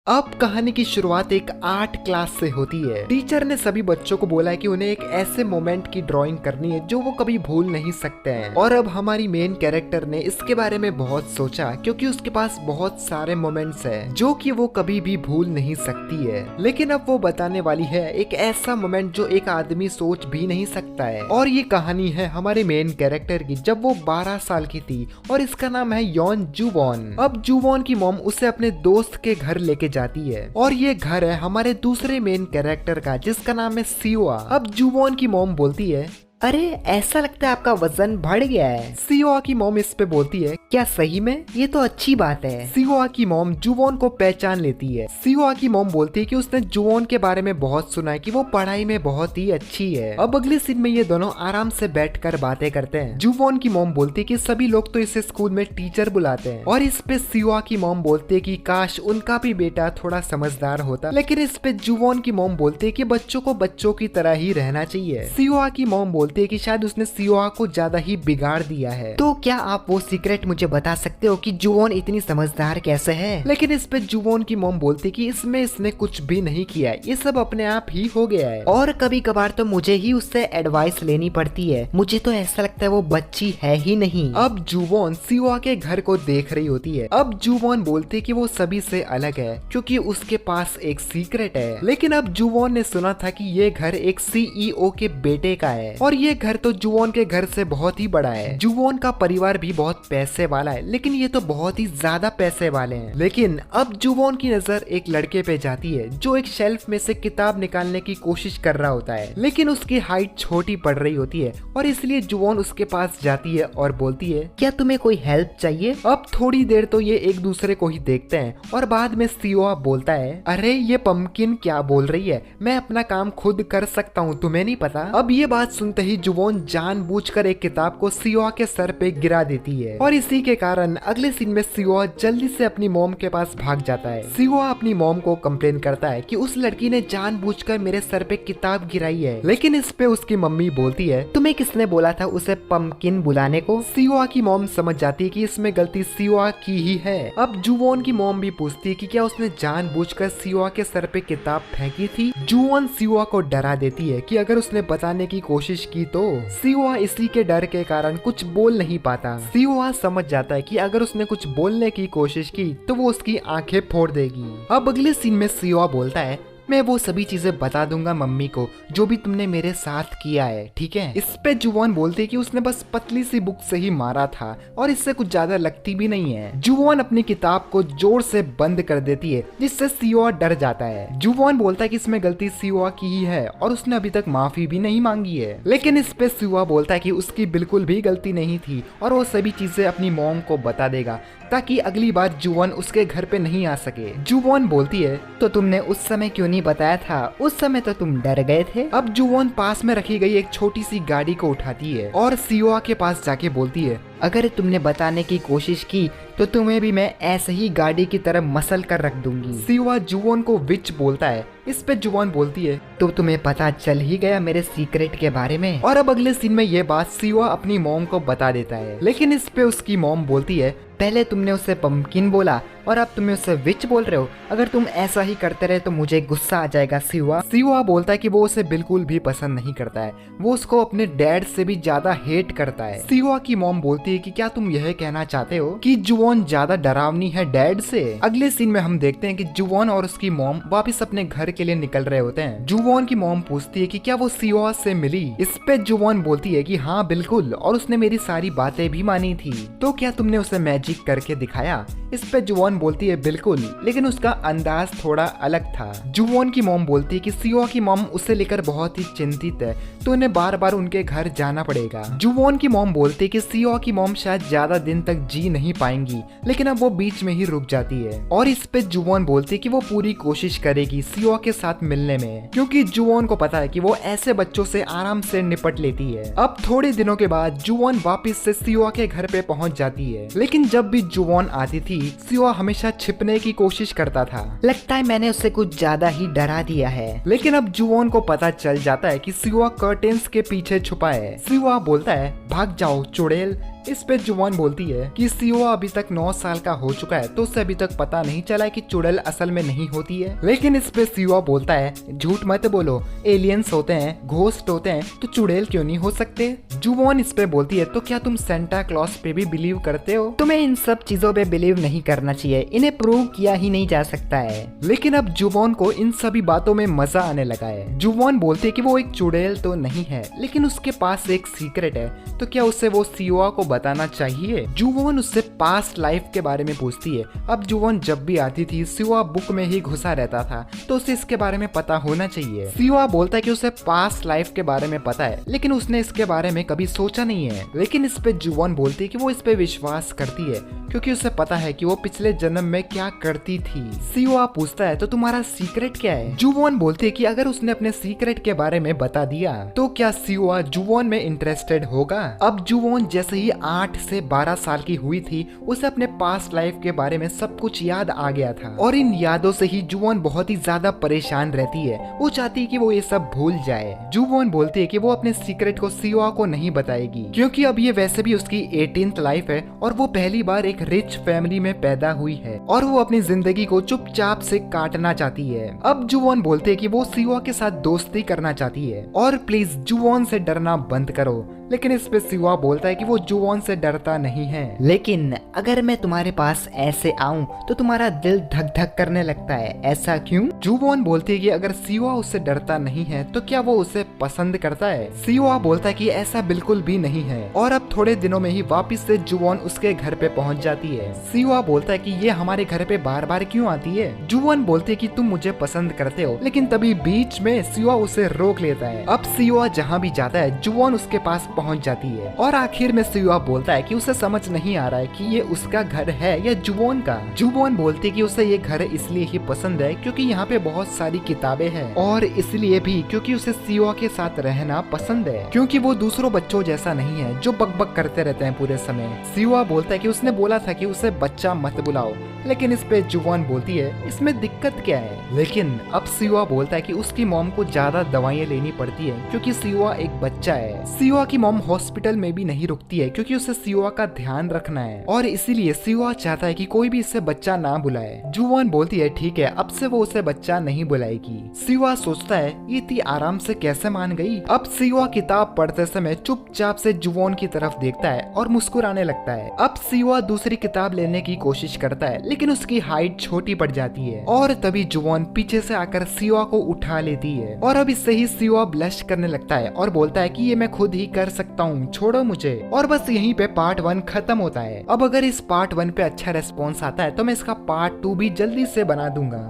अब कहानी की शुरुआत एक आर्ट क्लास से होती है। टीचर ने सभी बच्चों को बोला है कि उन्हें एक ऐसे मोमेंट की ड्राइंग करनी है जो वो कभी भूल नहीं सकते हैं। और अब हमारी मेन कैरेक्टर ने इसके बारे में बहुत सोचा क्योंकि उसके पास बहुत सारे मोमेंट्स हैं जो कि वो कभी भी भूल नहीं सकती है। लेकिन अब वो बताने वाली है एक ऐसा मोमेंट जो एक आदमी सोच भी नहीं सकता है। और ये कहानी है हमारे मेन कैरेक्टर की जब वो 12 साल की थी और इसका नाम है यॉन जुवॉन। अब जुवॉन की मॉम उसे अपने दोस्त के घर लेके जाती है और ये घर है हमारे दूसरे मेन कैरेक्टर का जिसका नाम है सियोआ। अब जुवॉन की मॉम बोलती है, अरे ऐसा लगता है आपका वजन बढ़ गया है। सियोआ की मॉम इस पे बोलती है, क्या सही में? ये तो अच्छी बात है। सियोआ की मॉम जुवॉन को पहचान लेती है। सियोआ की मॉम बोलती है कि उसने जुवॉन के बारे में बहुत सुना है कि वो पढ़ाई में बहुत ही अच्छी है। अब अगले सीन में ये दोनों आराम से बैठकर बातें करते हैं। जुवॉन की मॉम बोलती है कि सभी लोग तो इसे स्कूल में टीचर बुलाते हैं और इस पे सियोआ की मॉम बोलती है कि काश उनका भी बेटा थोड़ा समझदार होता। लेकिन इस पे जुवॉन की मॉम बोलती है कि बच्चों को बच्चों की तरह ही रहना चाहिए। सियोआ की मॉम बोलती है कि शायद उसने सियोआ को ज्यादा ही बिगाड़ दिया है। तो क्या आप वो सीक्रेट मुझे बता सकते हो कि जुवॉन इतनी समझदार कैसे है? लेकिन इस पे जुवॉन की मॉम बोलती कि इसमें इसने कुछ भी नहीं किया है, ये सब अपने आप ही हो गया है और कभी कभार तो मुझे ही उससे एडवाइस लेनी पड़ती है। मुझे तो ऐसा लगता है वो बच्ची है ही नहीं। अब जुवॉन सियोआ के घर को देख रही होती है। अब जुवॉन बोलती कि वो सभी से अलग है क्योंकि उसके पास एक सीक्रेट है। लेकिन अब जुवॉन ने सुना था कि ये घर एक सीईओ के बेटे का है और ये घर तो जुवॉन के घर से बहुत ही बड़ा है। जुवॉन का परिवार भी बहुत पैसे वाला है लेकिन ये तो बहुत ही ज्यादा पैसे वाले हैं। लेकिन अब जुवॉन की नजर एक लड़के पे जाती है जो एक शेल्फ में से किताब निकालने की कोशिश कर रहा होता है लेकिन उसकी हाइट छोटी पड़ रही होती है और इसलिए जुवॉन उसके पास जाती है और बोलती है, क्या तुम्हें कोई हेल्प चाहिए? अब थोड़ी देर तो ये एक दूसरे को ही देखते हैं और बाद में सियोआ बोलता है, अरे ये पंपकिन क्या बोल रही है, मैं अपना काम खुद कर सकता हूँ, तुम्हें नहीं पता? अब ये बात सुनते ही जुवॉन जानबूझकर एक किताब को सियोआ के सर पे गिरा देती है और इसी के कारण अगले सीन में सियोआ जल्दी से अपनी मॉम के पास भाग जाता है। सियोआ अपनी मॉम को कंप्लेन करता है कि उस लड़की ने जानबूझकर मेरे सर पे किताब गिराई है। लेकिन इस पे उसकी मम्मी बोलती है, तुम्हें किसने बोला था उसे पंपकिन बुलाने को? सियोआ की मॉम समझ जाती है कि इसमें गलती सियोआ की ही है। अब जुवॉन की मॉम भी पूछती है कि क्या उसने जानबूझकर सियोआ के सर पे किताब फेंकी थी? जुवॉन सियोआ को डरा देती है कि अगर उसने बताने की कोशिश की तो सियोआ इसी के डर के कारण कुछ बोल नहीं पाता। सियोआ समझ जाता है कि अगर उसने कुछ बोलने की कोशिश की तो वो उसकी आंखें फोड़ देगी। अब अगले सीन में सियोआ बोलता है, मैं वो सभी चीजें बता दूंगा मम्मी को जो भी तुमने मेरे साथ किया है, ठीक है? इस पे जुवॉन बोलती है कि उसने बस पतली सी बुक से ही मारा था और इससे कुछ ज्यादा लगती भी नहीं है। जुवॉन अपनी किताब को जोर से बंद कर देती है जिससे सियोआ डर जाता है। जुवॉन बोलता है कि इसमें गलती सियोआ की ही है और उसने अभी तक माफी भी नहीं मांगी है। लेकिन इस पे सियोआ बोलता है कि उसकी बिल्कुल भी गलती नहीं थी और वो सभी चीजें अपनी मॉम को बता देगा ताकि अगली बार जुवॉन उसके घर पे नहीं आ सके। जुवॉन बोलती है, तो तुमने उस समय क्यों नहीं बताया था? उस समय तो तुम डर गए थे। अब जुवॉन पास में रखी गई एक छोटी सी गाड़ी को उठाती है और सियोआ के पास जाके बोलती है, अगर तुमने बताने की कोशिश की तो तुम्हें भी मैं ऐसे ही गाड़ी की तरह मसल कर रख दूंगी। सियोआ जुवॉन को विच बोलता है। इस पे जुवॉन बोलती है, तो तुम्हें पता चल ही गया मेरे सीक्रेट के बारे में? और अब अगले सीन में ये बात सियोआ अपनी मॉम को बता देता है। लेकिन इस पे उसकी मॉम बोलती है, पहले तुमने उसे पंपकिन बोला और अब तुम उसे विच बोल रहे हो। अगर तुम ऐसा ही करते रहे तो मुझे गुस्सा आ जाएगा। सियोआ बोलता है कि वो उसे बिल्कुल भी पसंद नहीं करता है, वो उसको अपने डैड से भी ज्यादा हेट करता है। सियोआ की मॉम बोलती है कि क्या तुम यह कहना चाहते हो कि जुवॉन ज्यादा डरावनी है डैड से? अगले सीन में हम देखते हैं कि जुवॉन और उसकी मॉम वापस अपने घर के लिए निकल रहे होते हैं। जुवॉन की मॉम पूछती है कि क्या वो सियोआ से मिली? इस पे जुवॉन बोलती है कि हाँ बिल्कुल, और उसने मेरी सारी बातें भी मानी थी। तो क्या तुमने उसे मैजिक करके दिखाया? इस पे जुवॉन बोलती है, बिल्कुल, लेकिन उसका अंदाज थोड़ा अलग था। जुवॉन की मॉम बोलती है कि सियोआ की मॉम उसे लेकर बहुत ही चिंतित है तो उन्हें बार बार उनके घर जाना पड़ेगा। जुवॉन की मॉम बोलती है कि सियोआ की मॉम शायद ज्यादा दिन तक जी नहीं पाएंगी, लेकिन अब वो बीच में ही रुक जाती है। और इस पे जुवॉन बोलती है कि वो पूरी कोशिश करेगी सियोआ के साथ मिलने में क्योंकि जुवॉन को पता है कि वो ऐसे बच्चों से आराम से निपट लेती है। अब थोड़े दिनों के बाद जुवॉन वापस से सियोआ के घर पे पहुंच जाती है। लेकिन जब भी जुवॉन आती थी सियोआ हमेशा छिपने की कोशिश करता था। लगता है मैंने उससे कुछ ज्यादा ही डरा दिया है। लेकिन अब जुवॉन को पता चल जाता है कि सियोआ कर्टेन्स के पीछे छुपा है। सियोआ बोलता है, भाग जाओ चुड़ैल, इस पे जुवॉन बोलती है कि सियुआ अभी तक 9 साल का हो चुका है तो उसे अभी तक पता नहीं चला कि चुड़ैल असल में नहीं होती है। लेकिन इस पे सियुआ बोलता है झूठ मत बोलो, एलियंस होते हैं, घोस्ट होते हैं, तो चुड़ैल क्यों नहीं हो सकते। जुवॉन इस पे बोलती है तो क्या तुम सेंटा क्लॉज पे भी बिलीव करते हो? तुम्हें इन सब चीजों पे बिलीव नहीं करना चाहिए, इन्हें प्रूव किया ही नहीं जा सकता है। लेकिन अब जुवॉन को इन सभी बातों में मजा आने लगा है। जुवॉन बोलते है कि वो एक चुड़ैल तो नहीं है लेकिन उसके पास एक सीक्रेट है, तो क्या उसे वो सियुआ को बताना चाहिए। जुवॉन उससे पास्ट लाइफ के बारे में पूछती है। अब जुवॉन जब भी आती थी सियुआ बुक में ही घुसा रहता था तो उसे इसके बारे में पता होना चाहिए। सियुआ बोलता है कि उसे पास्ट लाइफ के बारे में पता है लेकिन उसने इसके बारे में कभी सोचा नहीं है। लेकिन इस पे जुवॉन बोलती है कि वो इस पे विश्वास करती है क्योंकि उसे पता है कि वो पिछले जन्म में क्या करती थी। सियुआ पूछता है तो तुम्हारा सीक्रेट क्या है? जुवॉन बोलती है कि अगर उसने अपने सीक्रेट के बारे में बता दिया तो क्या सियुआ जुवॉन में इंटरेस्टेड होगा। अब जुवॉन जैसे ही 8 से 12 साल की हुई थी उसे अपने पास्ट लाइफ के बारे में सब कुछ याद आ गया था और इन यादों से ही जुवॉन बहुत ही ज्यादा परेशान रहती है। वो चाहती है कि वो ये सब भूल जाए। जुवॉन बोलती है कि वो अपने सीक्रेट को सियुआ को नहीं बताएगी क्योंकि अब ये वैसे भी उसकी 18th लाइफ है और वो पहली बार एक रिच फैमिली में पैदा हुई है और वो अपनी जिंदगी को चुपचाप से काटना चाहती है। अब जुवॉन बोलते है कि वो सियुआ के साथ दोस्ती करना चाहती है और प्लीज जुवॉन से डरना बंद करो। लेकिन इस पे सियुआ बोलता है कि वो जुवॉन से डरता नहीं है। लेकिन अगर मैं तुम्हारे पास ऐसे आऊं तो तुम्हारा दिल धक धक करने लगता है, ऐसा क्यों? जुवॉन बोलती है कि अगर सियुआ उससे डरता नहीं है तो क्या वो उसे पसंद करता है? सियुआ बोलता है कि ऐसा बिल्कुल भी नहीं है और अब थोड़े दिनों में ही वापस से जुवॉन उसके घर पे पहुंच जाती है। सियुआ बोलता है कि ये हमारे घर पे बार बार क्यों आती है? जुवॉन बोलती है कि तुम मुझे पसंद करते हो। लेकिन तभी बीच में सियुआ उसे रोक लेता है। अब सियुआ जहाँ भी जाता है जुवॉन उसके पास पहुंच जाती है और आखिर में सियुआ बोलता है कि उसे समझ नहीं आ रहा है कि ये उसका घर है या जुवॉन का। जुवॉन बोलती है कि उसे ये घर इसलिए ही पसंद है क्योंकि यहाँ पे बहुत सारी किताबें हैं और इसलिए भी क्योंकि उसे सियुआ के साथ रहना पसंद है क्योंकि वो दूसरों बच्चों जैसा नहीं है जो बकबक करते रहते हैं पूरे समय। सियुआ बोलता है कि उसने बोला था कि उसे बच्चा मत बुलाओ। लेकिन इस पे जुवॉन बोलती है इसमें दिक्कत क्या है? लेकिन अब सियुआ बोलता है कि उसकी मॉम को ज्यादा दवाइयाँ लेनी पड़ती है क्योंकि सियुआ एक बच्चा है। सियुआ की मॉम हॉस्पिटल में भी नहीं रुकती है क्योंकि उसे सियुआ का ध्यान रखना है और इसीलिए सियुआ चाहता है कि कोई भी इससे बच्चा ना बुलाए। जुवॉन बोलती है ठीक है, अब से वो उसे बच्चा नहीं बुलाएगी। सियुआ सोचता है ये इतनी आराम से कैसे मान गई। अब सियुआ किताब पढ़ते समय चुपचाप से जुवॉन की तरफ देखता है और मुस्कुराने लगता है। अब सियुआ दूसरी किताब लेने की कोशिश करता है लेकिन उसकी हाइट छोटी पड़ जाती है और तभी जुवॉन पीछे से आकर सियुआ को उठा लेती है और अब इससे ही सियुआ ब्लश करने लगता है और बोलता है कि ये मैं खुद ही कर सकता हूँ, छोड़ो मुझे। और बस यहीं पे पार्ट 1 खत्म होता है। अब अगर इस पार्ट 1 पे अच्छा रेस्पॉन्स आता है तो मैं इसका पार्ट 2 भी जल्दी से बना दूंगा।